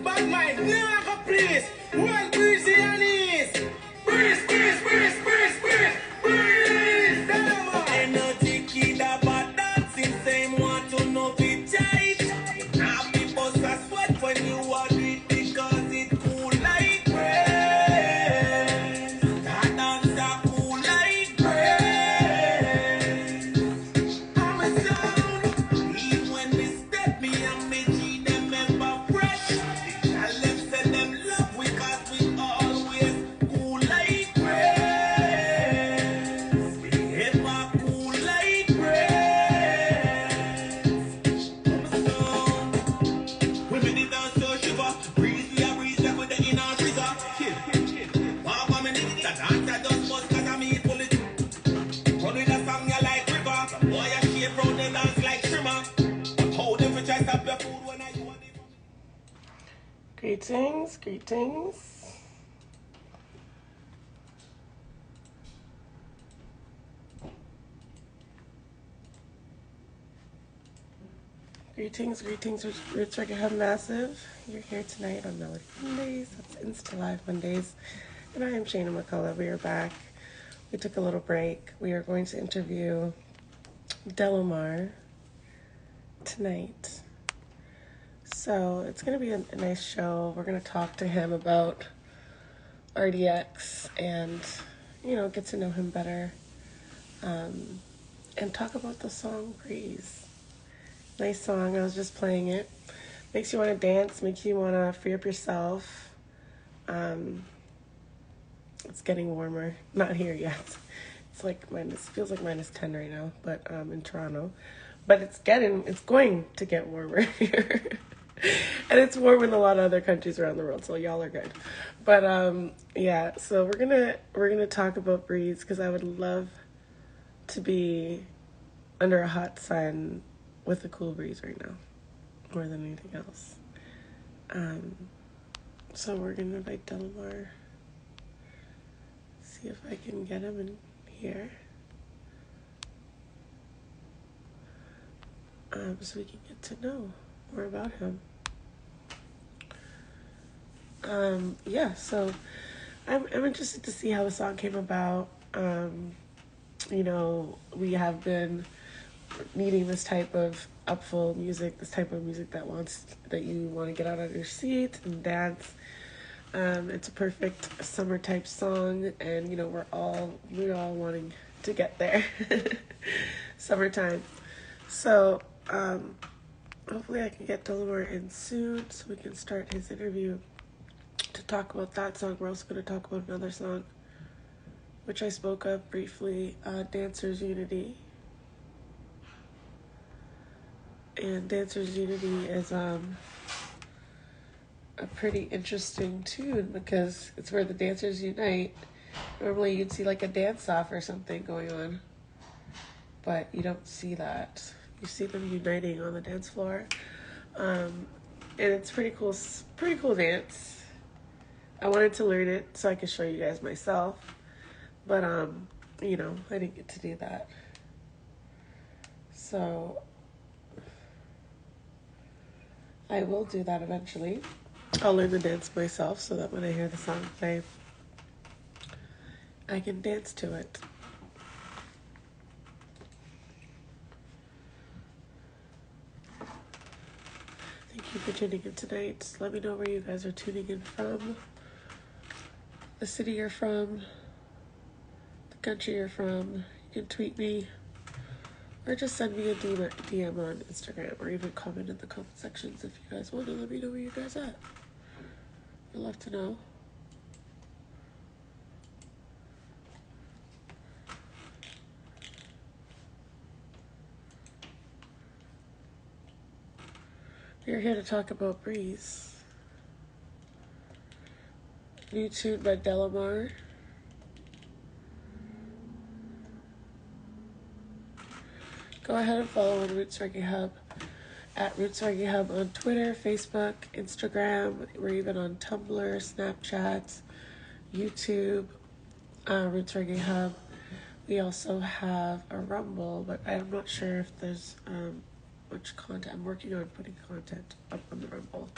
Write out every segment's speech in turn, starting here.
Bad mind, never please. Well, breezy and ease. Breeze, breeze, breeze, breeze, breeze, breeze. Delomar. Energy kid about dancing, same want to know be tight. Now me bust a sweat when you are it because it cool like breeze. That dance a cool like breeze. I'm a sound. Even when they step me and me G them ever fresh. Tell them say them love we cause we always cool like breeze. We ever cool like breeze. I'm a sound. Women in dance so shiver. Breeze we a breeze like with the inner freezer. Walk on me nigga, that dance I just bust cause I me pull it. Run with a song you like river. Boy you shape round the dance like trimmer. But how them fi try stop your food when I you want it. Greetings, greetings. Greetings, greetings, Roots Reggae Hub Massive. You're here tonight on Melody Mondays. That's Insta Live Mondays. And I am Shana McCalla. We are back. We took a little break. We are going to interview Delomar tonight. So it's going to be a nice show. We're going to talk to him about RDX and, you know, get to know him better. And talk about the song Breeze. Nice song. I was just playing it. Makes you want to dance. Makes you want to free up yourself. It's getting warmer. Not here yet. It's like feels like -10 right now, but in Toronto. But it's going to get warmer here. And it's warm in a lot of other countries around the world, so y'all are good. But yeah, so we're gonna talk about Breeze because I would love to be under a hot sun with a cool breeze right now, more than anything else. So we're gonna invite Delomar. See if I can get him in here. So we can get to know more about him. Yeah, so I'm interested to see how the song came about. You know, we have been needing this type of upful music, this type of music that you want to get out of your seat and dance. It's a perfect summer type song, and you know we're all wanting to get there. Summertime. So hopefully I can get Delomar in soon so we can start his interview to talk about that song. We're also going to talk about another song which I spoke of briefly, Dancers Unity. And Dancers Unity is a pretty interesting tune because it's where the dancers unite. Normally you'd see like a dance-off or something going on, but you don't see that. You see them uniting on the dance floor. And it's pretty cool dance. I wanted to learn it so I could show you guys myself, but you know, I didn't get to do that. So I will do that eventually. I'll learn the dance myself so that when I hear the song play, I can dance to it. Thank you for tuning in tonight. Let me know where you guys are tuning in from, the city you're from, the country you're from. You can tweet me or just send me a DM on Instagram or even comment in the comment sections if you guys want to let me know where you guys at. I'd love to know. We're here to talk about Breeze. New tune by Delomar. Go ahead and follow on Roots Reggae Hub at Roots Reggae Hub on Twitter, Facebook, Instagram. We're even on Tumblr, Snapchat, YouTube, Roots Reggae Hub. We also have a Rumble, but I'm not sure if there's much content. I'm working on putting content up on the Rumble.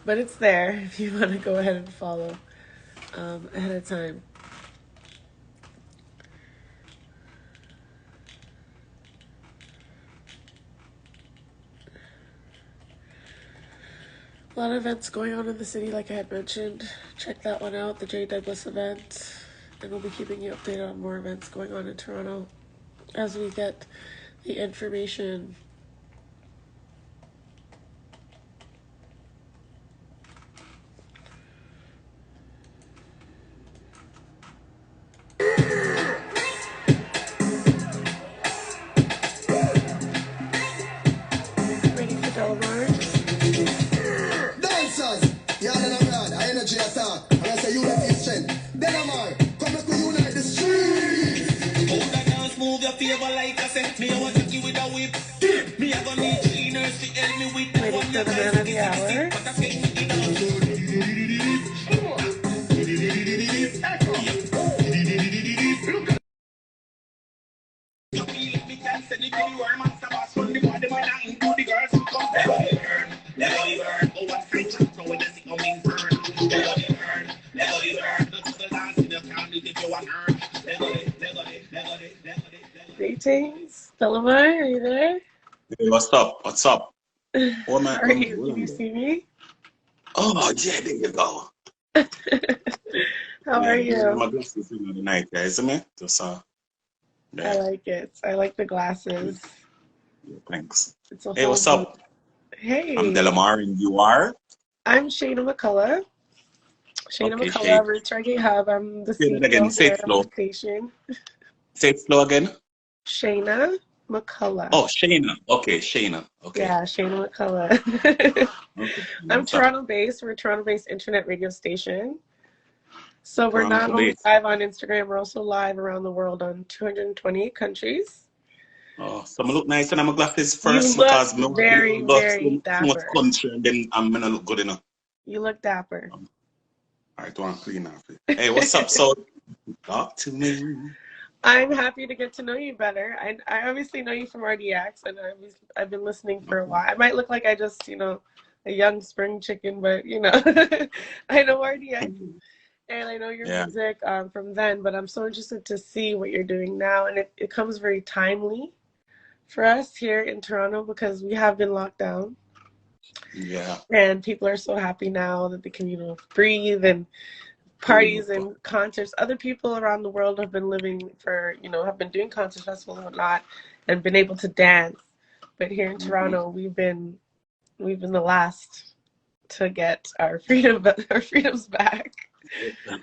But it's there if you want to go ahead and follow ahead of time. A lot of events going on in the city, like I had mentioned. Check that one out, the J. Douglas event. And we'll be keeping you updated on more events going on in Toronto as we get the information. Ready for Delomar? Dancers, you're in a brand, energy attack, and I say unity strength. Delomar, come back, we unite the streets. Hold that dance, move your favor like I said. Me, I want to give with a whip. Me, I gonna need cleaners to help me with the Waiting one for that the man of the hour. but I say it down. You feel it, me can send it to you, or master boss from the body, man, I include the girls who come. Let go burn, let go burn. Oh, what free chat, so when they see coming burn. Let go burn, let go burn. That's the last thing you can do if you want to earn. Let go. Greetings. Delomar, are you there? Hey, what's up? What's up? Oh How are you? Can you see me? Oh, yeah, there you go. How are you? My glasses in the night, guys, isn't it? Just, I yeah, like it. I like the glasses. thanks. It's a Hey, whole what's up? Hey, I'm Delomar, and you are? I'm Shana McCalla. Shana Okay, McCalla, Shade. Roots Reggae Hub. I'm the Say that again. CEO Say here it of the slow. station. Say it slow again. Shana McCalla. Oh, Shayna. Okay, Shayna. Okay. Yeah, Shana McCalla. Okay. I'm What's up? Toronto-based. We're a Toronto-based internet radio station. So we're not Toronto only base. live on Instagram, we're also live around the world on 228 countries. Oh, so I look nice and I'm glasses You first look because me want very, to go very too much dapper. country and then I'm gonna look good enough. You look dapper. All right, want to clean off it. Hey, what's up? So, talk to me. I'm happy to get to know you better. I obviously know you from RDX, and I've been listening for a while. I might look like I just, a young spring chicken, but, I know RDX, and I know your Yeah. music from then, but I'm so interested to see what you're doing now, and it comes very timely for us here in Toronto because we have been locked down. Yeah. And people are so happy now that they can, breathe and parties and concerts. Other people around the world have been living for, have been doing concert festivals and whatnot and been able to dance. But here in Toronto, we've been the last to get our freedoms back.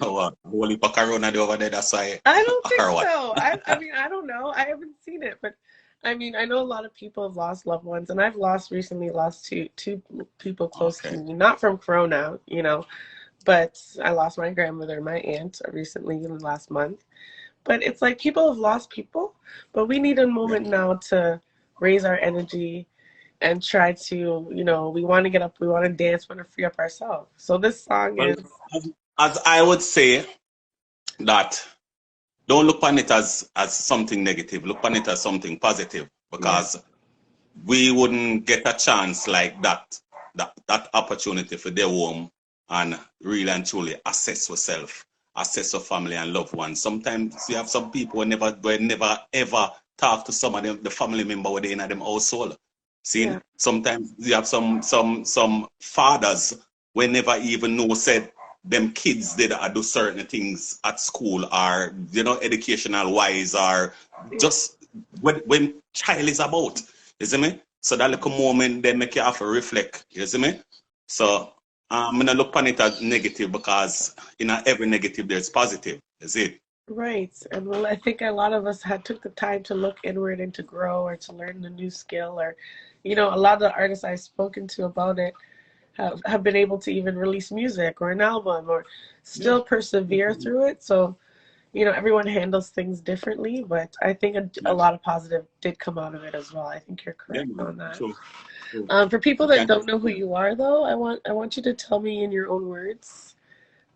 What? Holy Pacarona over there, that's why. I don't think Or what? so. I mean, I don't know. I haven't seen it, but I mean, I know a lot of people have lost loved ones, and I've recently lost two people close to me, not from Corona, but I lost my grandmother, my aunt, recently in the last month. But it's like people have lost people, but we need a moment now to raise our energy and try to, we want to get up, we want to dance, we want to free up ourselves. So this song Well, is, as I would say that don't look on it as something negative. Look on it as something positive because we wouldn't get a chance like that opportunity for their home and really and truly assess yourself, assess your family and loved ones. Sometimes you have some people who never ever talk to some of them, the family member within them household. See, sometimes you have some fathers we never even know said them kids did do certain things at school or educational wise or just when child is about. You see me? So that little moment then make you have to reflect. You see me? So I'm gonna look on it as negative because in every negative there's positive. Is it? right. And well, I think a lot of us took the time to look inward and to grow or to learn a new skill or, a lot of the artists I've spoken to about it have been able to even release music or an album or still persevere through it. So, everyone handles things differently, but I think a lot of positive did come out of it as well. I think you're correct on that. True. For people that don't know who you are, though, I want you to tell me in your own words,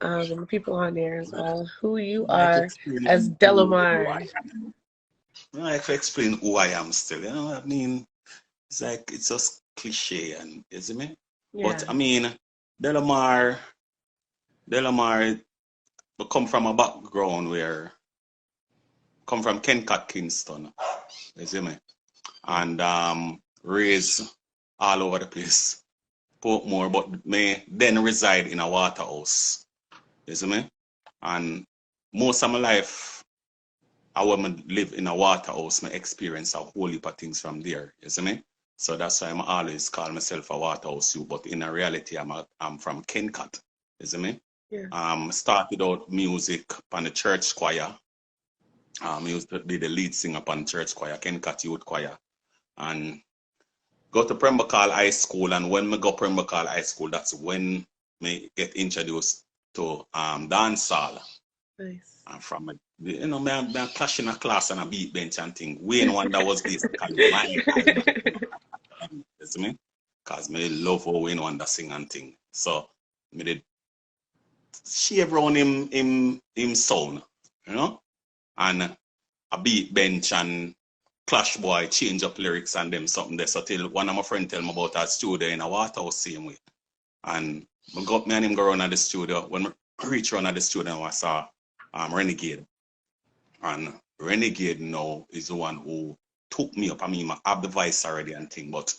and the people on there as well, who you are as Delomar. I have to explain who I am still. I mean, it's like it's just cliche and you see me? Yeah. But I mean, Delomar, Delomar come from a background where come from Kencat, Kingston, you see me, and raised all over the place, Portmore, but me then reside in a Waterhouse, you see me, and most of my life, I would live in a Waterhouse, my experience a whole heap of things from there, you see me. So that's why I'm always call myself a Waterhouse youth, but in reality, I'm from Kencat, you see me. Yeah. Started out music on the church choir. Used to be the lead singer upon church choir, Kencat Youth Choir, and go to Prembakal High School. And when me go Prembakal High School, that's when me get introduced to dancehall. Nice. And from you know, me clash in a class and a beat bench and thing. Wayne Wonder was basically my idol. You see me? Cause me love how Wayne Wonder sing and thing. So me did shave around him sound, you know? And a beat bench and Clash Boy change up lyrics and them something there. So till one of my friends tell me about our studio in a Waterhouse same way. And me and him go around at the studio. When we reach around at the studio, I saw Renegade. And Renegade now is the one who took me up. I mean, I have the voice already and thing, but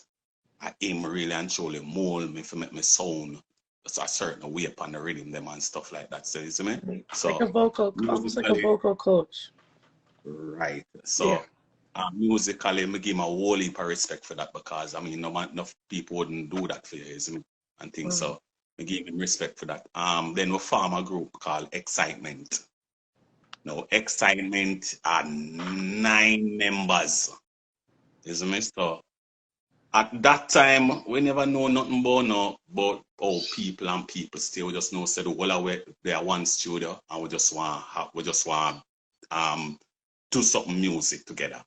I aim really and truly mold me to make me sound a certain way upon the rhythm them and stuff like that. So you see me? So Like a vocal, almost like a vocal coach. right. So Yeah. musically, I give my whole heap of respect for that because I mean, no enough people wouldn't do that for you, you see me? And things. So I give him respect for that. Then we form a group called Excitement. Now, Excitement are 9 members. You see me? So at that time, we never know nothing about how people and people stay. We just know say the whole away they are one studio and we just want do something music together.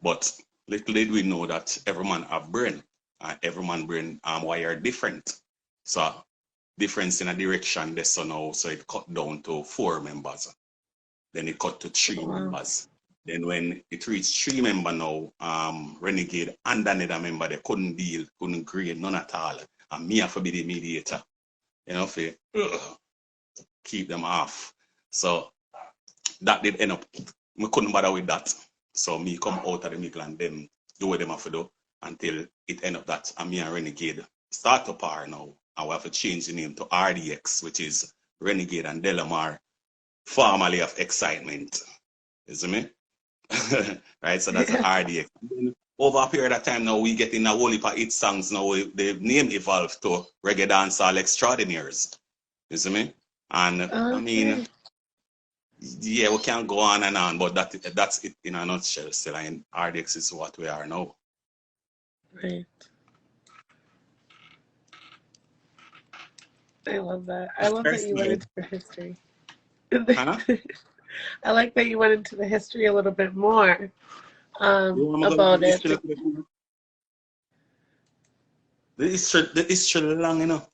But little did we know that every man have brain and every man brain wire different. So difference in a direction this so now so it cut down to 4 members. Then it cut to 3 members. Then when it reached 3 members now, Renegade and another member, they couldn't deal, couldn't agree, none at all. And me have to be the mediator, you know, for keep them off. So that did end up, we couldn't bother with that. So me come out of the middle and them do what them have to do until it end up that me and Renegade start up par now. And we have to change the name to RDX, which is Renegade and Delomar, formerly of Excitement. You see me? Right, so that's the RDX. Over a period of time now, we get in a whole heap of hit songs now. The name evolved to Reggae Dancehall Extraordinaires. You see me? And I mean, yeah, we can go on and on, but that's it in a nutshell. Still, and RDX is what we are now. Right. I love that. I love that you went into the history. Huh? I like that you went into the history a little bit more about it. The history long enough.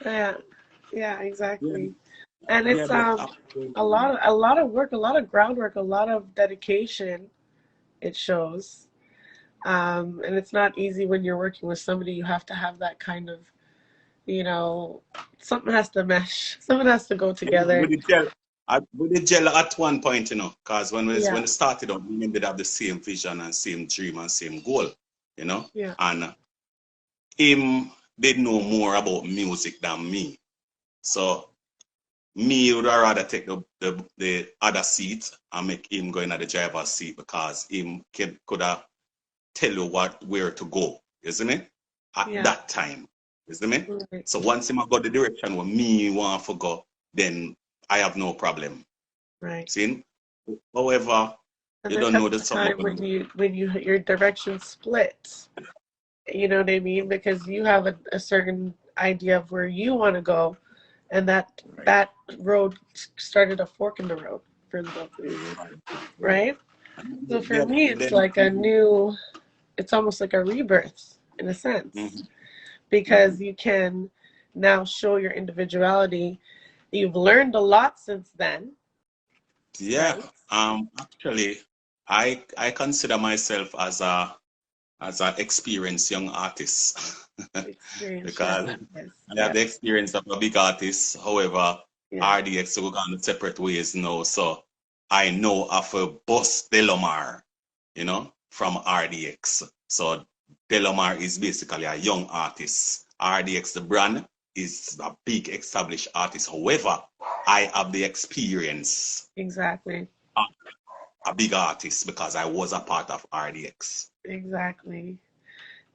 Yeah, exactly. Yeah. And it's a lot of work, a lot of groundwork, a lot of dedication. It shows, and it's not easy when you're working with somebody. You have to have that kind of, you know, something has to mesh, something has to go together. With the gel at one point, you know, because when it started out, we did have the same vision and same dream and same goal, you know. Yeah. And him did know more about music than me. So me would rather take the other seat and make him go in at the driver's seat because him could have tell you where to go, isn't it? At that time, isn't it? Right. So once him got the direction where me want to go, then I have no problem. Right. See? However, you don't know the time when your direction splits. You know what I mean? Because you have a certain idea of where you want to go, and that road started a fork in the road for the both of you, right? So for me, it's like it's almost like a rebirth in a sense, because you can now show your individuality. You've learned a lot since then. Yeah. Right? Actually, I consider myself as a as an experienced young artist. Experience, Because yes, I have the experience of a big artist. However, yeah, RDX will go on separate ways now. So I know of a boss Delomar, from RDX. So Delomar is basically a young artist. RDX, the brand, is a big established artist. However, I have the experience exactly, of a big artist because I was a part of RDX. exactly.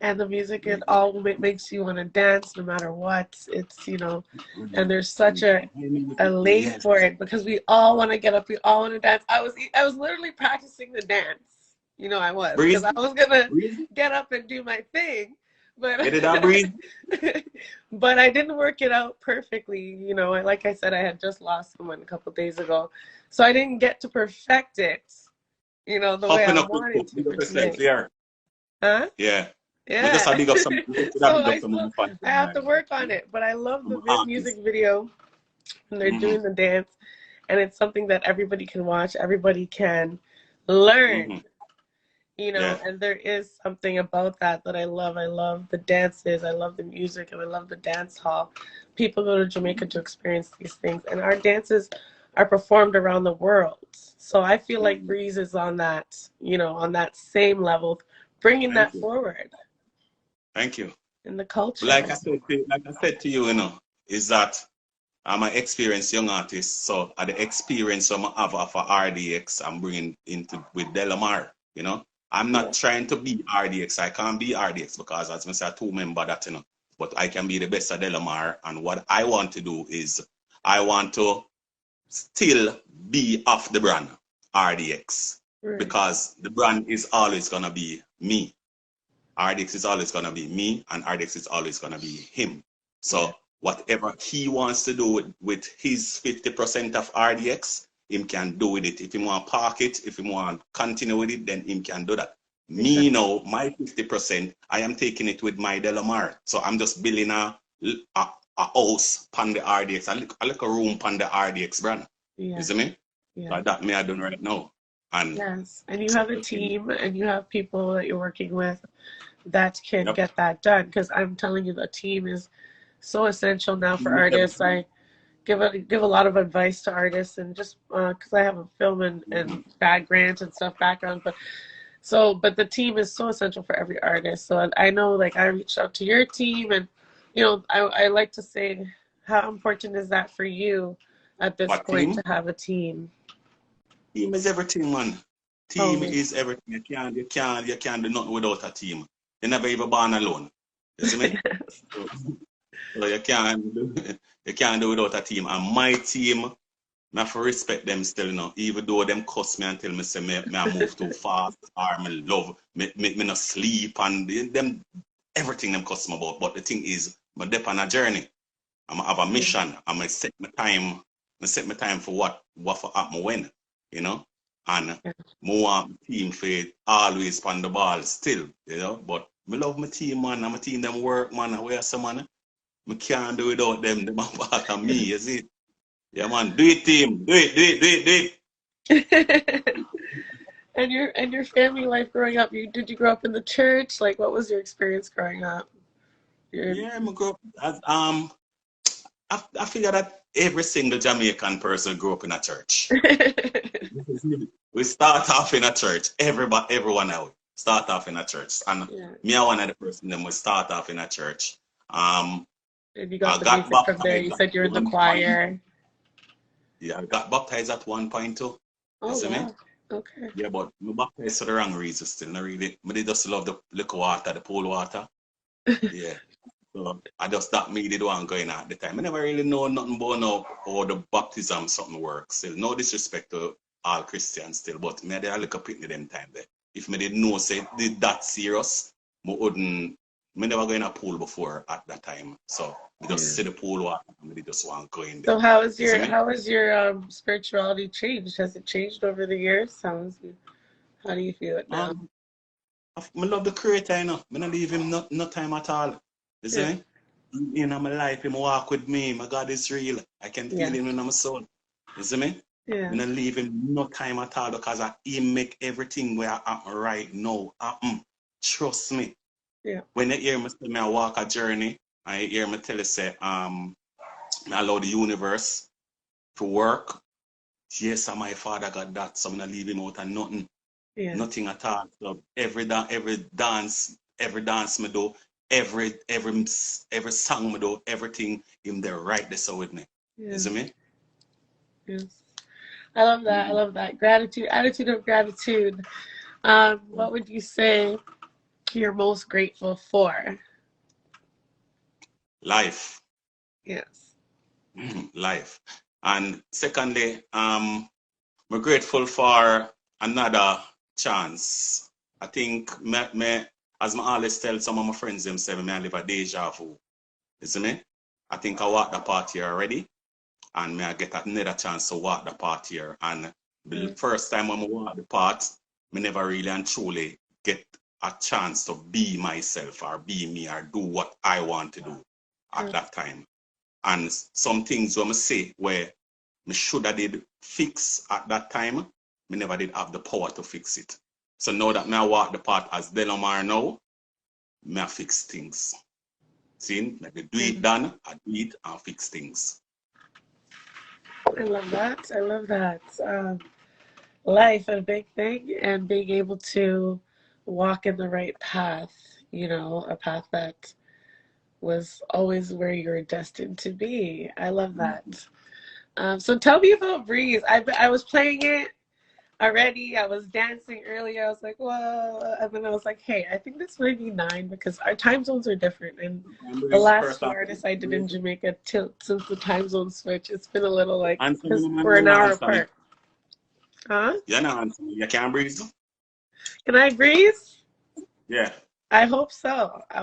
And the music, it all makes you want to dance no matter what. It's, and there's such a lane Yes. for it because we all want to get up, we all want to dance. I was literally practicing the dance. I was, because Breathe. I was gonna Breathe. get up and do my thing, but Get it out, breathe. but I didn't work it out perfectly. Like I said, I had just lost someone a couple of days ago, so I didn't get to perfect it, the way I Hopping up the wanted foot. to Big for up yourself today. here. Huh? Yeah. Me just a Yeah. big up some. Big So up some fun. I have to work on it. But I love I'm the an artist. music video when they're Mm-hmm. doing the dance, and it's something that everybody can watch, everybody can learn. Mm-hmm. Yeah. And there is something about that I love. I love the dances, I love the music, and I love the dance hall. People go to Jamaica to experience these things, and our dances are performed around the world. So I feel like Breeze is on that same level, bringing Thank that you. forward Thank you. in the But culture. like I said to you, is that I'm an experienced young artist. So at the experience I'm have of RDX, I'm bringing into with Delomar. I'm Yeah. not trying to be RDX. I can't be RDX because as I say, I two-member that, but I can be the best at Delomar. And what I want to do is I want to still be of the brand RDX Right. because the brand is always gonna be me. RDX is always gonna be me, and RDX is always gonna be him. Yeah. So whatever he wants to do with his 50% of RDX, him can do with it. If he want to park it, if he want to continue with it, then him can do that. Me Exactly. now, my 50%, I am taking it with my Delomar. So I'm just building a house on the RDX, a little room on the RDX brand. You Yeah. see me? Yeah. So that me I done right now. And Yes. And you have a team, and you have people that you're working with that can yep. get that done. Because I'm telling you, the team is so essential now for artists. I give a lot of advice to artists, and just because I have a film and background and stuff background, but the team is so essential for every artist. So I know, like, I reached out to your team, and I like to say, how important is that for you at this What point to team? have a team? Team is everything, man. Team Oh, is everything. You can't do nothing without a team. You never even born alone. You see me? yes. So, so you can't do without a team. And my team, I have to respect them still, even though them cuss me and tell me say me I move too fast or me love me not sleep and them everything them cuss me about. But the thing is, I'm dep on a journey. I'm have a Yeah. mission. I'm gonna set my time. I set my time for what for happen when, and more want my team for always on the ball still. But me love my team, man. And my team them work, man. Where some man, me can't do without them. Them a part of me, you see. Yeah, man. Do it, team. Do it, do it, do it, do it. And your family life growing up, did you grow up in the church? Like, what was your experience growing up? You're, Yeah, me grow up as I figure that every single Jamaican person grew up in a church. We start off in a church. Everyone out start off in a church, and yeah. me are one of the person them will start off in a church. And you got I the got music from there. baptized You at said you're in the one point. choir. Yeah, I got baptized at one point too. You Oh, see me? wow. Okay. Yeah, but me baptized for the wrong reason still. Not really. Me they just love the liquor water, the pool water. Yeah. So I just that me did one going at the time. I never really know nothing about how the baptism something works. Still, no disrespect to all Christians still, but me they look up at them time there. If me didn't know say did that serious, me never go in a pool before at that time. So me just Yeah. see the pool water and me just want to go in there. So how is You see your me? how has your spirituality changed? Has it changed over the years? How do you feel it now? Um me love the creator, Me not leave him no time at all. You see Yeah. me? In my life, him walk with me. My God is real. I can feel Yeah. him in my soul. You see me? Yeah. Me not leave him no time at all because he make everything where I am right now happen. trust me. Yeah. When you hear me say me I walk a journey, and you hear me tell you say, me allow the universe to work. Yes, and my father got that, so I'm not leave him out and nothing. Yeah. Nothing at all. So every dance me do, every song me do, everything him there right there so with me. You Yeah. see me? Yes. I love that. I love that. Gratitude, attitude of gratitude. What would you say you're most grateful for? Life. Yes. Life. And secondly, I'm grateful for another chance. I think as I always tell some of my friends them say me I live a deja vu. You see me? I think I walked the path here already, and may I get another chance to walk the path here. And the first time when I walk the path, me never really and truly get a chance to be myself or be me or do what I want to do at that time. And some things when I say where me should have did fix at that time, me never did have the power to fix it. So now that me I walk the path as Delomar now, me I fix things. See, like do it done, I do it and fix things. I love that. I love that. Life, a big thing, and being able to walk in the right path, you know, a path that was always where you're destined to be. I love that. So tell me about Breeze. I was playing it already. I was dancing earlier. I was like, whoa. And then I was like, hey, I think this might be 9 because our time zones are different. And the last 2 artists I did in Jamaica, since the time zone switch, it's been a little like, because we're an hour apart. Huh? You're not answering. You can't breathe. Can I breathe? Yeah. I hope so. I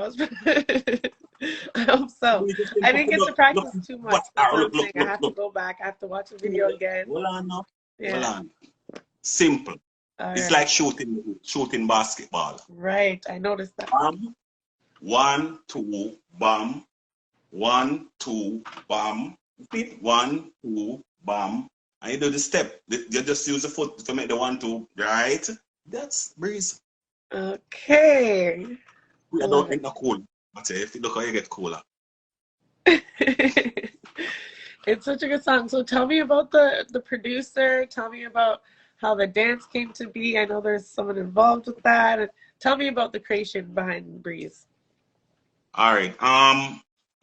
hope so. I didn't get to practice too much. That's what I'm saying. I have to go back. I have to watch the video again. Hold on now. Yeah. Hold on. Simple. It's like shooting basketball. Right. I noticed that. 1, 2, bam. 1, 2, bam. 1, 2, bam. And you do the step. You just use the foot to make the 1, 2, right? That's Breeze. Okay. I don't think that's cool. But if you look how you get cooler. It's such a good song. So tell me about the producer. Tell me about how the dance came to be. I know there's someone involved with that. And tell me about the creation behind Breeze. All right.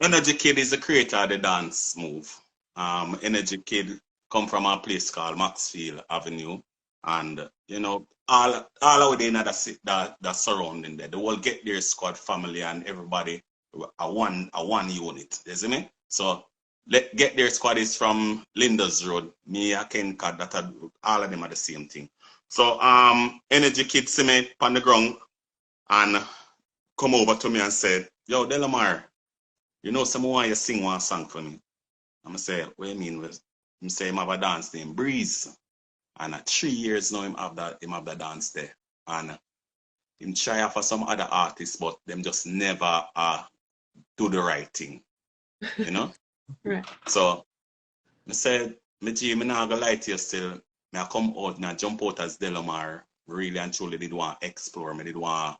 Energy Kid is the creator of the dance move. Energy Kid come from a place called Maxfield Avenue, and you know all over there that surrounding there, the whole Get There Squad family and everybody are one unit. You see me? So Get There Squad is from Linders Road. Me, I can cut that. All of them are the same thing. So Energy Kid see me on the ground and come over to me and said, "Yo, Delomar, you know someone want you sing one song for me?" I'm say, "What do you mean?" Him say him have a dance named Breeze. And 3 years now him have that dance there. And him try for some other artists, but them just never do the right thing. You know? Right. So I said, me not gonna lie to you still. Me I come out and I jump out as Delomar. Really and truly did want to explore. Me did want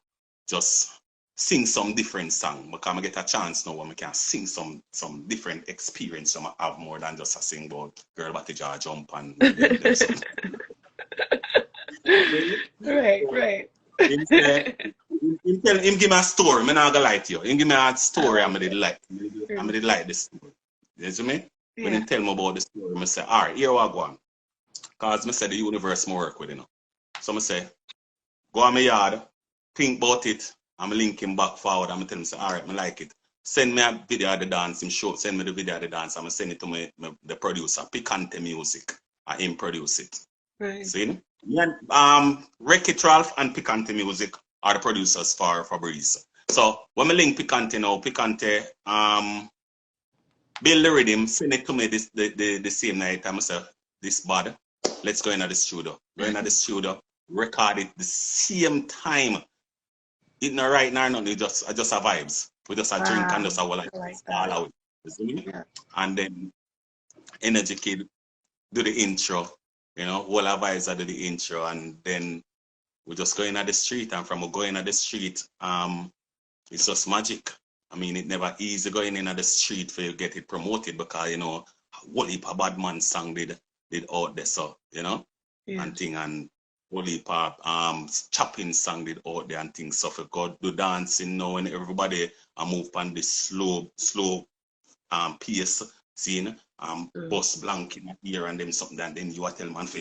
just sing some different song because I get a chance now where I can sing some different experience. So I have more than just a sing about girl body jaw jump and right. Him give me a story. I'm not gonna lie to you. Him give me a story. I did like this story. You see me? When he tell me about the story, I say, all right, here I go on. Because I say the universe more work with, you know. So I say, go on my yard, think about it, I'm link him back forward, I'm tell him, say, all right, I like it. Send me a video of the dance, send me the video of the dance, I'm send it to the producer, Picante Music, and him produce it. Right. See? Yeah, Wreck-It Ralph and Picante Music are the producers for Breeze. So when I link Picante now, Picante build the rhythm, send it to me the same night. I'm say, this bad. Let's go into the studio. Go into the studio, record it the same time. It not right now, no, just a vibes. We just a drink and just a like all out. You see me? Yeah. And then Energy Kid do the intro, you know, all our vibes are do the intro, and then we just going at the street, and from going at the street, it's just magic. I mean, it never easy going in at the street for you get it promoted, because you know, whole heap of bad man song did out there, so you know, and thing, and whole heap of chopping song did out there and things. So for God do dancing now, and everybody move on this slow pace scene, bust blank in the ear and them something, and then you are tell man for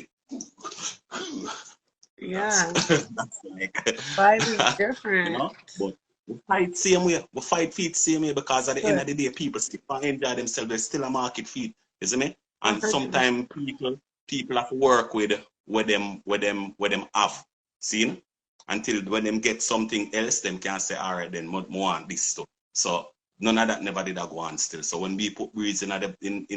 yeah, that's like vibing different. you know, but we fight same way. We fight feet same way, because at the end of the day, people still enjoy themselves. There's still a market feed, you see me? And 100%. sometimes people have to work with them have seen until when them get something else, them can say, all right, then more want this stuff. So none of that never did go on still. So when we put breeze in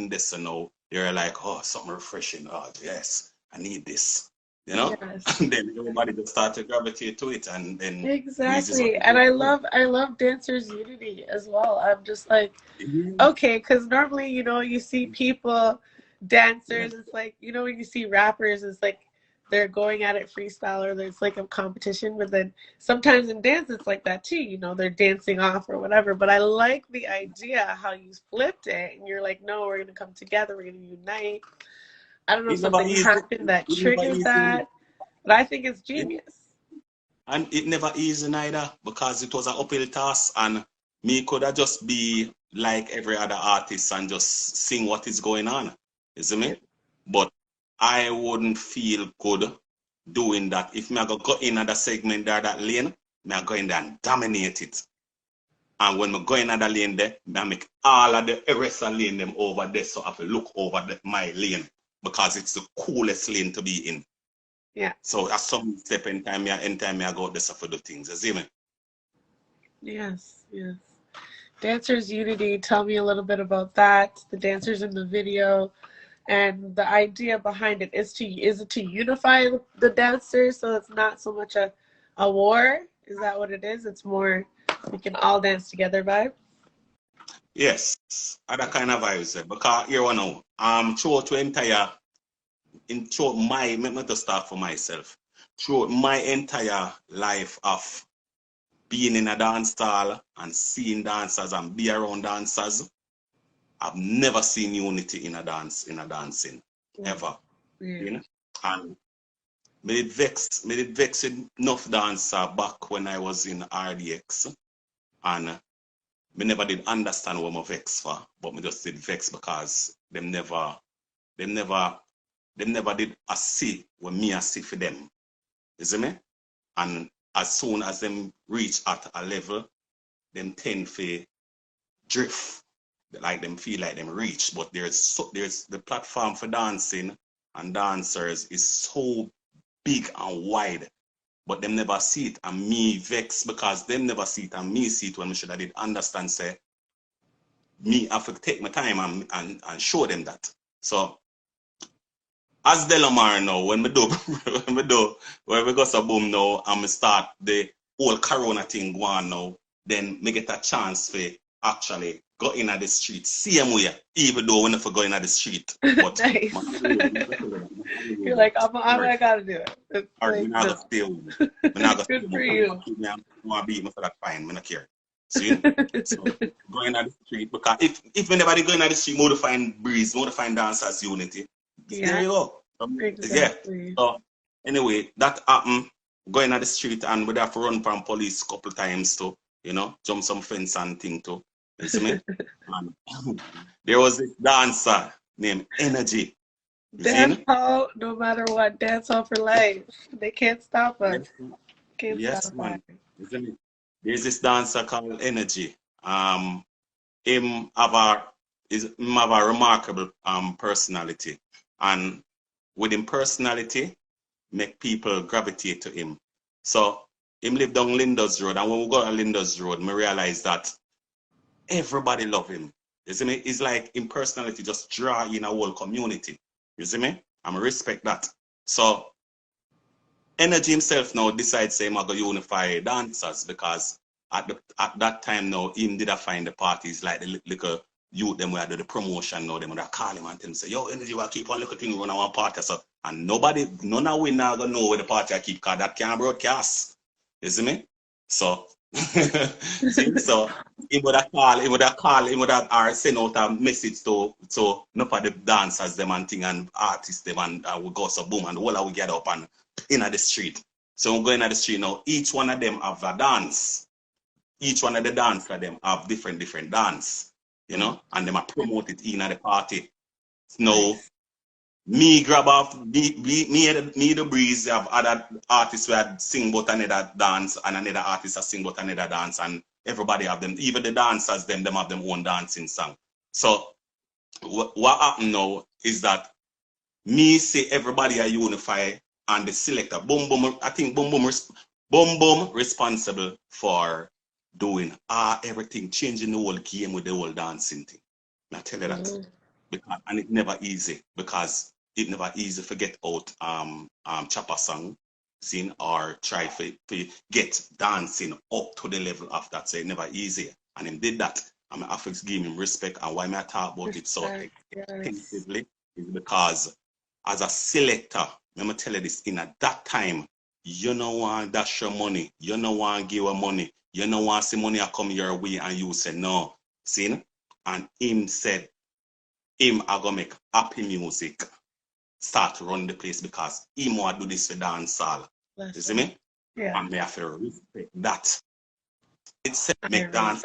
this, you know, they're like, oh, something refreshing. Oh yes, I need this. You know, Yes. and then everybody just start to gravitate to it, and then Exactly. And I love dancers unity as well. I'm just like, okay, because normally, you know, you see people, dancers, it's like, you know, when you see rappers, it's like they're going at it freestyle, or there's like a competition, but then sometimes in dance it's like that too, you know, they're dancing off or whatever. But I like the idea how you flipped it, and you're like, no, we're gonna come together, we're gonna unite. I don't know if something happened that triggered that, but I think it's genius. And it never easy neither, because it was an uphill task, and me could have just be like every other artist and just sing what is going on. You see me? But I wouldn't feel good doing that. If me I go in at the segment there, that lane, me I go in there and dominate it. And when me go in at the lane there, me I make all of the rest of the lane them over there, so I have to look over my lane, because it's the coolest lane to be in. Yeah. So at some step in time, I go out there for the things. You see me? Yes, yes. Dancers Unity, tell me a little bit about that. The dancers in the video, and the idea behind it is it to unify the dancers, so it's not so much a war? Is that what it is? It's more we can all dance together vibe? Yes, other kind of vibes there. Because here one now, throughout let me just start for myself. Throughout my entire life of being in a dance hall and seeing dancers and be around dancers, I've never seen unity in a dancing ever. Yeah. You know? And me did vex enough dancer back when I was in RDX, and me never did understand what my vex for, but me just did vex because them never did a see what me I see for them. You see me? And as soon as them reach at a level, them tend to drift. Like them feel like them reach. But there's the platform for dancing and dancers is so big and wide. But them never see it, and me vex because them never see it and me see it, when we should have did understand, say me have to take my time and show them that. So as Delomar now, when we go so boom now and we start the whole corona thing going now, then me get a chance for actually go in at the street same way, even though we never go in at the street. But nice. You're like, I gotta do it. It's I'm not gonna stay with me. I'm not gonna good for you. I want to beat me for that fine, I don't care. See? So going at the street, because if anybody going at the street, more to find breeze, more to find dancers unity. Yeah. There you go. Exactly. Yeah. So anyway, that happened, going at the street, and we have to run from police a couple times to, you know, jump some fence and thing too. You see me? And there was this dancer named Energy. Dance hall, no matter what, dance hall for life. They can't stop us. Yes, man. Isn't it? There's this dancer called Energy. Him have a remarkable personality, and with him personality, make people gravitate to him. So him live down Linda's Road, and when we go on Linda's Road, me realize that everybody love him. You see me? It's like him personality just draw in a whole community. You see me? I'm respect that. So Energy himself now decides say I'm going to unify dancers, because at that time now him did find the parties like the little youth them where do the promotion now, them would call him and tell him say, yo, Energy will keep on little thing run on one party. So And none of we now gonna know where the party I keep, cause that can't broadcast. You see me? So see, so he would have or send out a message to enough of the dancers them and thing and artists them and we go so boom and the whole we get up and in the street. So we go in the street now, each one of them have a dance. Each one of the dancer them have different dance, you know, and them are promote it in the party. Now me grab off me the breeze have other artists who had sing about another dance and another artist has sing about another dance and everybody have them, even the dancers them have their own dancing song. So what happened now is that me say everybody are unify and the selector boom boom I think boom boom responsible for doing everything, changing the whole game with the whole dancing thing. I tell you that. Because, and it never easy because it never easy to get out chopper song scene or try to get dancing up to the level of that. So it never easy. And him did that. And I have to give him respect. And why may I talk about it so extensively is because as a selector, let me tell you this, in at that time, you don't want to dash your money, you don't want to give your money, you don't want to see money come your way and you say no. See? And him said, him are gonna make happy music start to run the place because him want to do this for dancehall. You see me? Yeah. And me have to respect that. It said make dance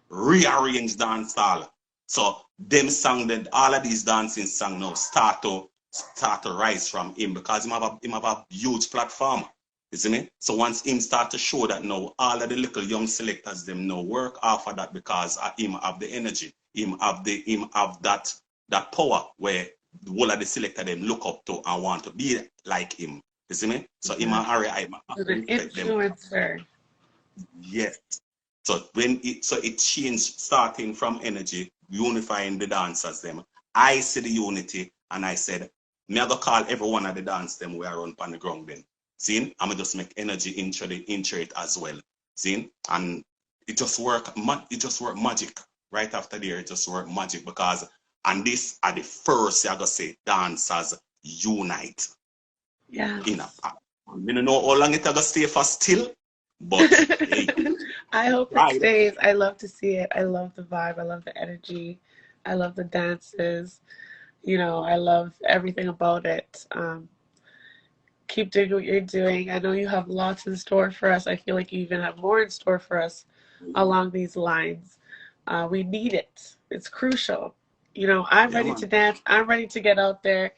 rearrange dancehall. So them song that all of these dancing songs now start to rise from him because him have a huge platform. You see me? So once him start to show that now all of the little young selectors them now work off of that because him have the energy. Him have that power where the whole of the selector them look up to and want to be like him. You see me? So him and Harry I'm an influencer. Yes. So it changed starting from energy, unifying the dancers them. I see the unity and I said, me I go call every one of the dance them we are on the ground then. See? I'm just make energy into it as well. See? And it just work magic. Right after there, it just work magic because, and this are the first, I gotta say, dancers unite. Yeah. I don't know how long it gonna stay for still, but hey, I hope it stays. I love to see it. I love the vibe. I love the energy. I love the dances. You know, I love everything about it. Keep doing what you're doing. I know you have lots in store for us. I feel like you even have more in store for us along these lines. We need it. It's crucial. You know, I'm ready to dance. I'm ready to get out there.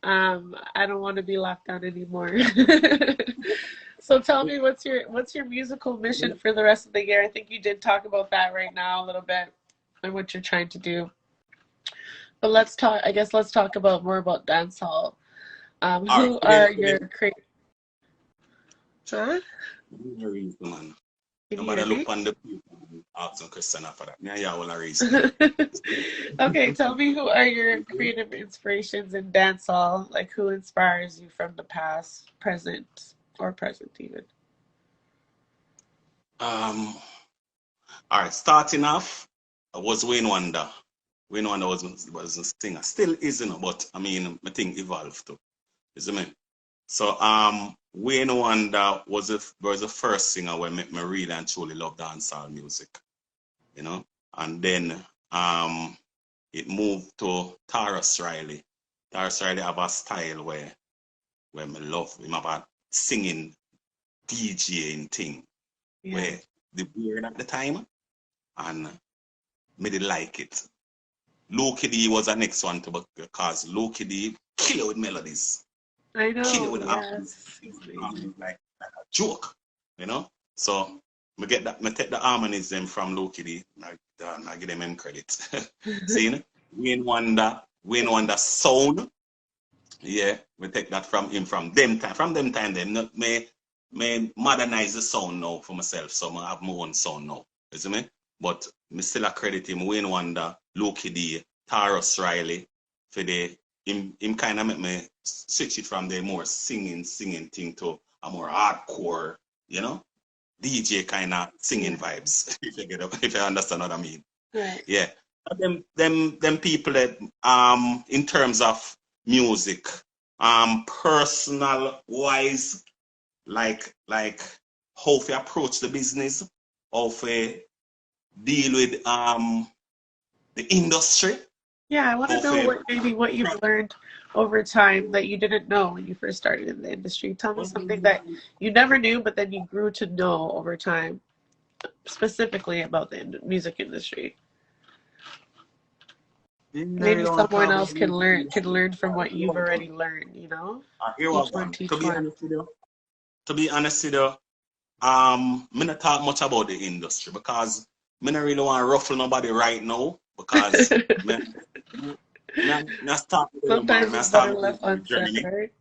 I don't want to be locked down anymore. So tell me, what's your musical mission for the rest of the year? I think you did talk about that right now a little bit and what you're trying to do. But let's talk about more about dancehall. Who are your creators? Huh? Nobody look on the people and ask some question after that. Yeah, all are reason. Okay, tell me, who are your creative inspirations in dancehall? Like, who inspires you from the past, present, or present even? All right, starting off, I was Wayne Wonder. Wayne Wonder was a singer. Still isn't, but I mean, my thing evolved too. You see me? So Wayne Wonder was the first singer where me really and truly love dancehall music. You know? And then it moved to Taurus Riley. Taurus Riley have a style where me love him about singing, DJing thing. Yeah. Where the weird at the time and me did like it. Loki D was the next one to because Loki D kill it with melodies. I know. Kill it with yes. like a joke, you know. So me take the harmonies them from Loki D. I give them credit. See, Wayne Wonder sound. Yeah, we take that from him from them time. Them not me modernize the sound now for myself, so I have my own sound now. You see me? But me still credit him, Wayne Wonder, Loki D, Taurus Riley, for him kind of make me switch it from the more singing thing to a more hardcore, you know, DJ kind of singing vibes. If you understand what I mean. Right. Yeah. Them people that in terms of music. Personal wise, like how to approach the business, how to deal with the industry. Yeah, I want to How know to what you've learned over time that you didn't know when you first started in the industry. Tell me something that you never knew, but then you grew to know over time, specifically about the music industry. Maybe someone else can learn from what you've already learned, you know? Each one teach one. To be honest with you, me not talk much about the industry because me not really want to ruffle nobody right now because me start with Sometimes it's better left the unsaid, journey. right?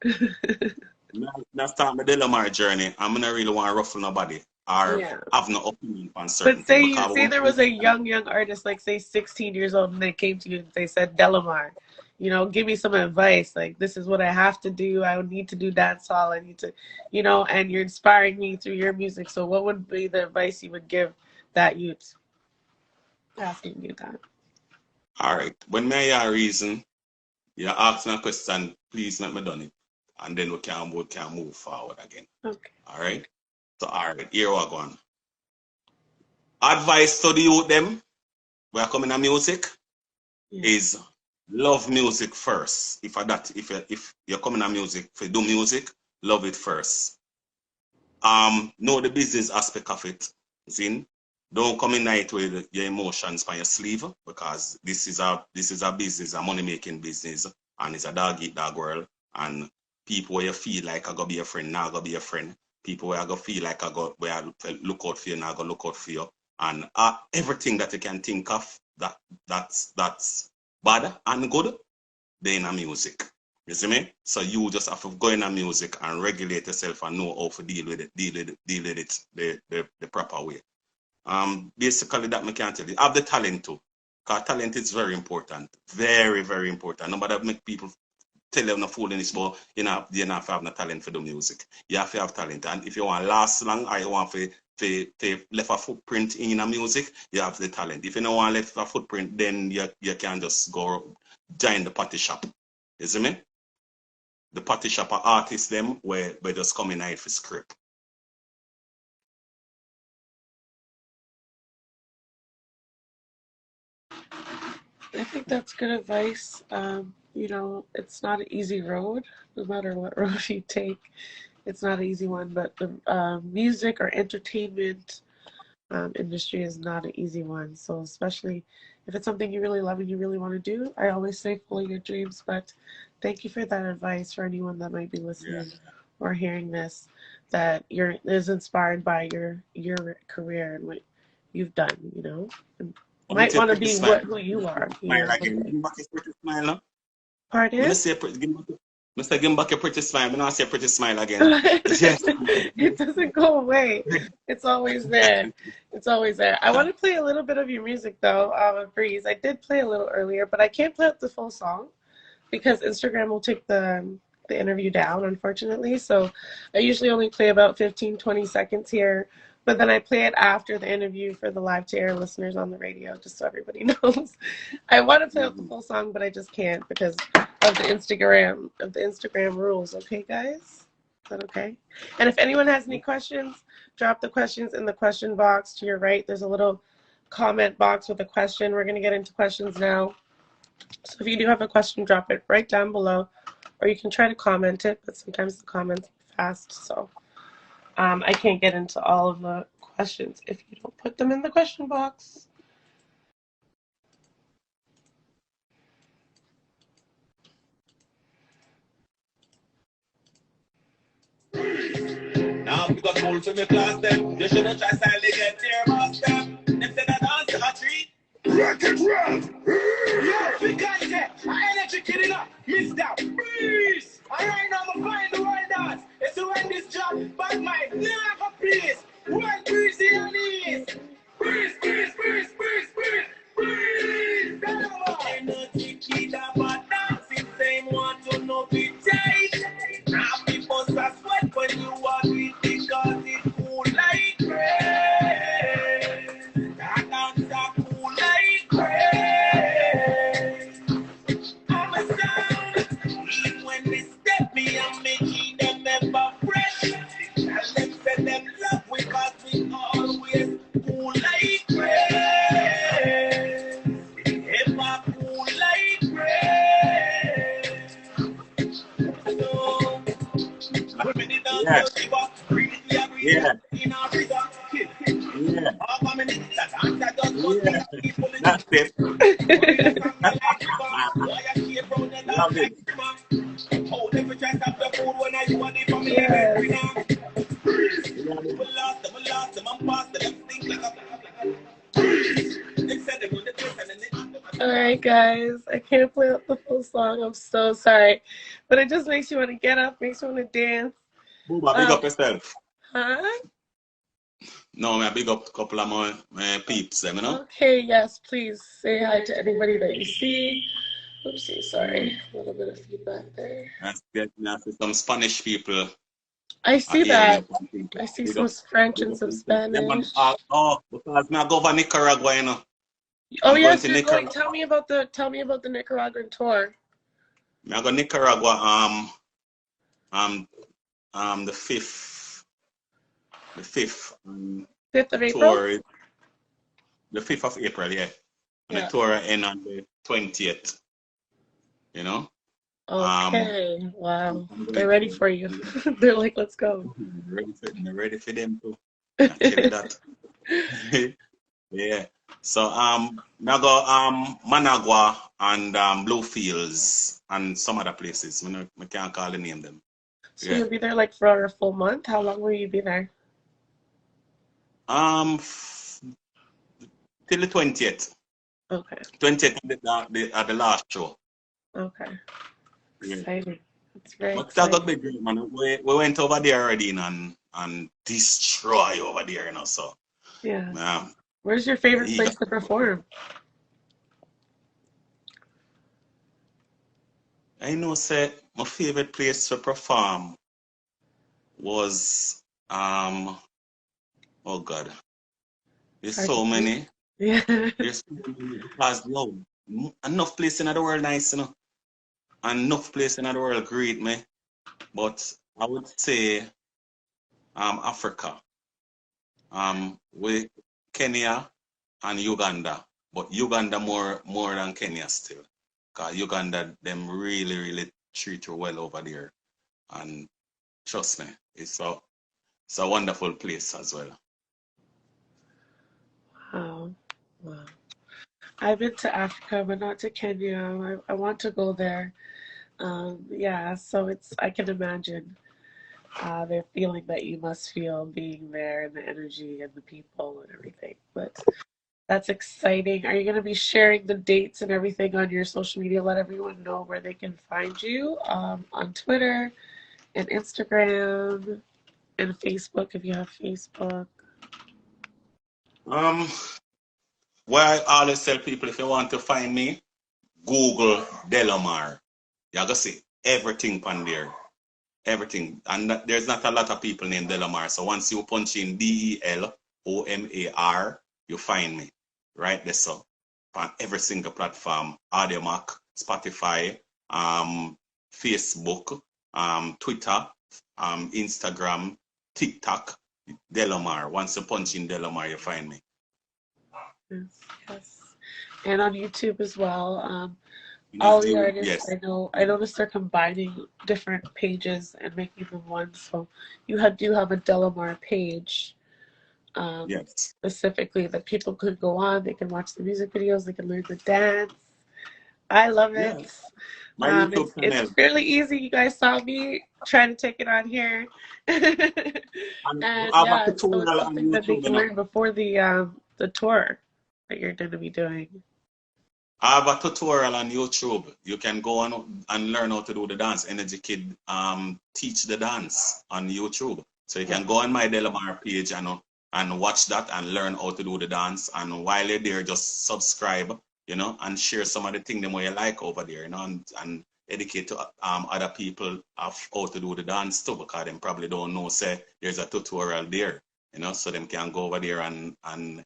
Me start with the Delomar journey, and me not really want to ruffle nobody or Yeah. have no opinion on certain But things. say there was a young artist, like say 16 years old, and they came to you and they said, Delomar, you know, give me some advice. Like, this is what I have to do. I would need to do dancehall. I need to, you know, and you're inspiring me through your music. So what would be the advice you would give that youth? Asking you that. All right. When me hear a reason, you ask me a question, please let me done it. And then we can move forward again. Okay. All right. So all right, here we go. Advice to the youth them, we are coming to music, is love music first. If you're coming to music, if you do music, love it first. Know the business aspect of it. See? Don't come in night with your emotions on your sleeve because this is a business, a money making business, and it's a dog eat dog world. And people where you feel like I gotta be a friend, now gotta be a friend. People where I gotta feel like I got where I look out for you, now gotta look out for you. And everything that you can think of that's bad and good, they in a music. You see me? So you just have to go in a music and regulate yourself and know how to deal with it the proper way. Basically that me can tell you. Have the talent too. Because talent is very important. Very, very important. Nobody make people tell them no fooling this, but you have to have no talent for the music. You have to have talent. And if you want to last long or you want to left a footprint in a music, you have the talent. If you don't want to left a footprint, then you can just go join the party shop. You see me? The party shop are artists them where just come in for script. I think that's good advice. You know, it's not an easy road, no matter what road you take. It's not an easy one, but the music or entertainment industry is not an easy one. So especially if it's something you really love and you really want to do, I always say follow your dreams. But thank you for that advice for anyone that might be listening or hearing this, that is inspired by your career and what you've done. You know, and might want to be who you are. Smile again. Give back your pretty smile now. Pardon? Give back your pretty smile. I'm not say pretty smile again. It doesn't go away. It's always there. It's always there. I want to play a little bit of your music though, Breeze. I did play a little earlier, but I can't play out the full song because Instagram will take the interview down, unfortunately. So I usually only play about 15-20 seconds here, but then I play it after the interview for the live to air listeners on the radio, just so everybody knows. I want to play out the full song, but I just can't because of the Instagram rules. Okay, guys? Is that okay? And if anyone has any questions, drop the questions in the question box to your right. There's a little comment box with a question. We're going to get into questions now. So if you do have a question, drop it right down below, or you can try to comment it, but sometimes the comments are fast, so I can't get into all of the questions if you don't put them in the question box. Now we got school to me class them. You shouldn't try silently get your boss them. Them say that dance to a treat. Rock and roll. Yo, we got it. I energy kidding up. Mr. Breeze. Alright, now I'm find the world dance. It's to end this job, but my never please. One breeze in your knees. Breeze, breeze, breeze, breeze, breeze, breeze. Energy kid about dancing. Same one to know be tight. Now people are sweat when you are with because it's cool like rain. grace. If I cool like grace. So, women in the river, breathe, we are breathing in our river. All coming that answer does what people in That's it. why I keep round the Love it. oh, they try to stop the food when I want it from me. All right, guys. I can't play the full song. I'm so sorry, but it just makes you want to get up, makes you want to dance. Booba, big up yourself. Huh? No, man, big up a couple of my peeps, you know? Okay, yes, please say hi to anybody that you see. Oopsie, sorry. A little bit of feedback there. That's some Spanish people. I see that. Me. I see some French and some Spanish. Oh, because I go to Nicaragua, you know. Oh yes, you're going. Tell me about the Nicaraguan tour. I go Nicaragua the 5th of April. Tour, the 5th of April, yeah. And the tour end on the 20th. You know? Okay. Wow. They're ready for you. They're like, let's go. They're ready for them too. I tell you that. Yeah. So I go Managua and Bluefields and some other places. I can't call the name them. So you'll be there like for a full month? How long will you be there? Till the 20th. Okay. 20th at the last show. Okay. Exciting. Yeah. That's very exciting. That got big, man. We went over there already and destroy over there, you know. So yeah. Where's your favorite place to perform? I know, say my favorite place to perform was oh God. There's so many. Yeah. There's so many because enough place in the world nice, you know. Enough place in the world great me. But I would say Africa. With Kenya and Uganda. But Uganda more than Kenya still. Because Uganda them really treat you well over there. And trust me, it's a wonderful place as well. Wow. I've been to Africa, but not to Kenya. I want to go there. Yeah, so I can imagine the feeling that you must feel being there and the energy and the people and everything. But that's exciting. Are you going to be sharing the dates and everything on your social media? Let everyone know where they can find you on Twitter and Instagram and Facebook if you have Facebook. Where I always tell people, if you want to find me, Google Delomar. You're going to see everything on there. Everything. And there's not a lot of people named Delomar. So once you punch in DELOMAR, you find me. Right there. So on every single platform, Audiomack, Spotify, Facebook, Twitter, Instagram, TikTok, Delomar. Once you punch in Delomar, you find me. Yes. And on YouTube as well. All the artists, I noticed they're combining different pages and making them one. So you do have a Delomar page specifically that people could go on. They can watch the music videos. They can learn the dance. I love it. It's fairly easy. You guys saw me trying to take it on here. and yeah, it's something that they can learn before the tour that you're going to be doing. I have a tutorial on YouTube. You can go on and learn how to do the dance. Energy Kid teach the dance on YouTube. So you can go on my Delomar page and watch that and learn how to do the dance. And while you're there, just subscribe, you know, and share some of the things that you like over there, you know, and educate other people of how to do the dance too, because they probably don't know, say, there's a tutorial there, you know, so them can go over there and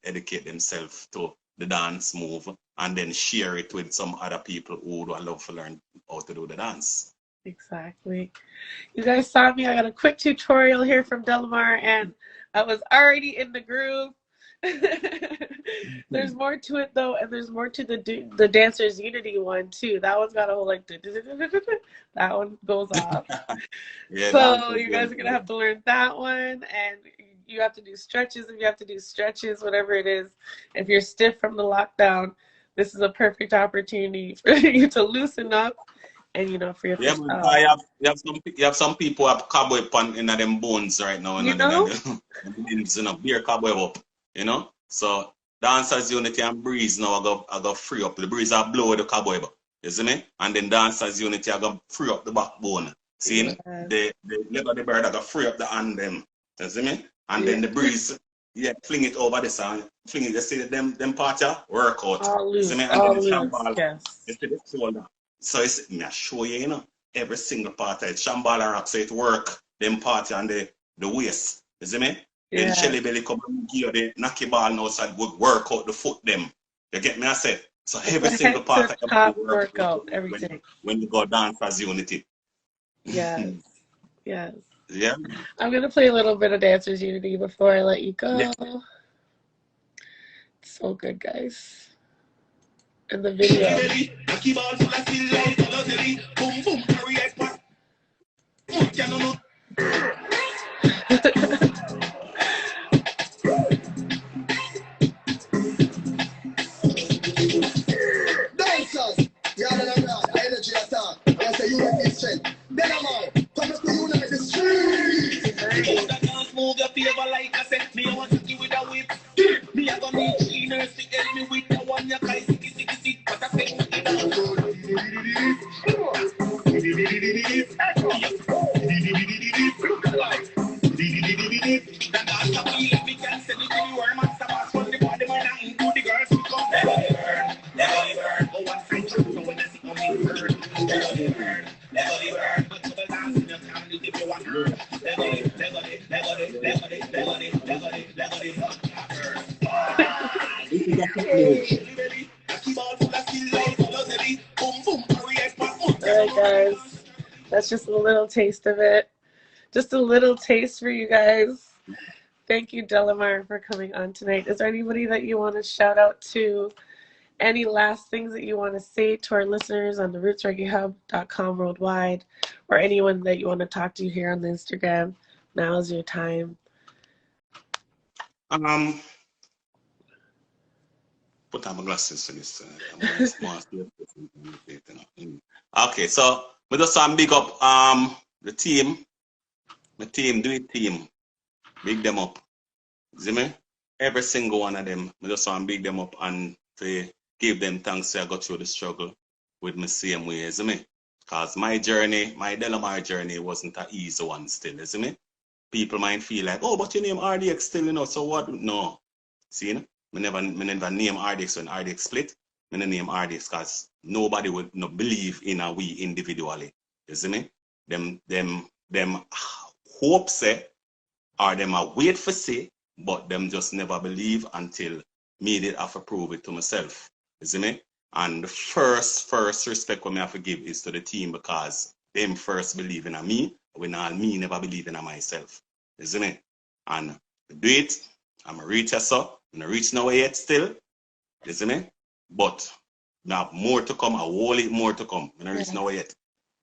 educate themselves to the dance move and then share it with some other people who would love to learn how to do the dance. Exactly. You guys saw me. I got a quick tutorial here from Delomar and I was already in the groove. There's more to it though, and there's more to the Dancers Unity one too. That one's got a whole like that one goes off. Yeah, So you guys are gonna have to learn that one, and you have to do stretches if you have to do stretches, whatever it is. If you're stiff from the lockdown, this is a perfect opportunity for you to loosen up, and for your yeah, but you have some people have cobweb in them bones right now, and beer cobweb up, So Dancers Unity and Breeze now I go free up. The Breeze I blow the cobweb, you see me? And then Dancers Unity I go free up the backbone. See me? The leg of the bird I go free up the hand them. You see me? And then the Breeze, fling it over the side. Fling it, you see them parts work out. All loose, see me? And all then loose, yes. You see the shoulder. So it's me I show you, every single part of it. Shambhala rock, so it work, them part and the waist. You see me? Yeah. Then Shelly Belly come and give the knocky ball now, so it would work out the foot them. You get me I say? So every single part of top workout, everything. When you go Dancers Unity. Yes. Yes. Yeah. I'm gonna play a little bit of Dancers Unity before I let you go. Yeah. It's so good, guys. And the video. Dancers, we are the energy attack. And I say you like this strength. Delomar, come to unite the streets. Move your favor like I said, me I want to give with a whip. Me I gonna need cleaners to help me with the one you guys sick, but I think it Alright guys, that's just a little taste of it. Just a little taste for you guys. Thank you, Delomar, for coming on tonight. Is there anybody that you want to shout out to? Any last things that you want to say to our listeners on the rootsreggaehub.com worldwide, or anyone that you want to talk to here on the Instagram? Now is your time. Put on my glasses for this. Okay, so we just want to big up the team. The team, do it team. Big them up. See me? Every single one of them. We just want to big them up and to give them thanks. I got through the struggle with me same way, see me? Because my journey, my Delomar journey wasn't an easy one still, see me? People might feel like, oh, but your name RDX still, so what? No. See, me never name RDX when RDX split. Me never name RDX because nobody would not believe in a we individually. You see me? Them hope say, or them a wait for say, but them just never believe until me did have to prove it to myself. You see me? And the first respect what I have to give is to the team because them first believe in me when all me never believe in myself. You see me? And do it. I'm a reach us up. I'm not reach nowhere yet still. You see me? But I have more to come, a whole lot more to come. I'm not reach nowhere yet.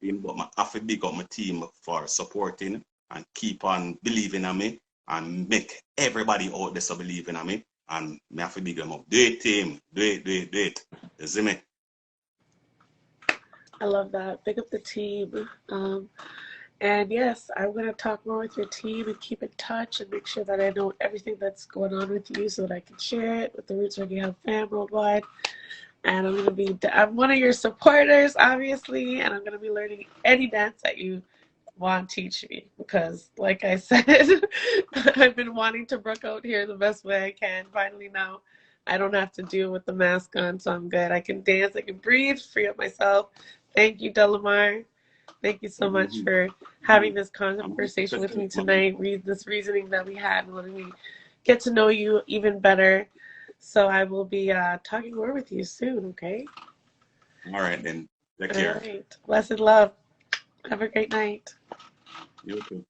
But I have to big up my team for supporting and keep on believing in me and make everybody out there so believe in me. And I have to big them up. Do it, team. Do it. You see me? I love that. Big up the team. And yes, I'm going to talk more with your team and keep in touch and make sure that I know everything that's going on with you so that I can share it with the Roots Reggae Hub fam worldwide. And I'm one of your supporters, obviously, and I'm going to be learning any dance that you want to teach me because, like I said, I've been wanting to work out here the best way I can. Finally now, I don't have to deal with the mask on, so I'm good. I can dance, I can breathe, free up myself. Thank you, Delomar. Thank you so much for having this conversation with me tonight, this reasoning that we had, and letting me get to know you even better. So I will be talking more with you soon, okay? All right, then. Take care. All right. Blessed love. Have a great night. You too.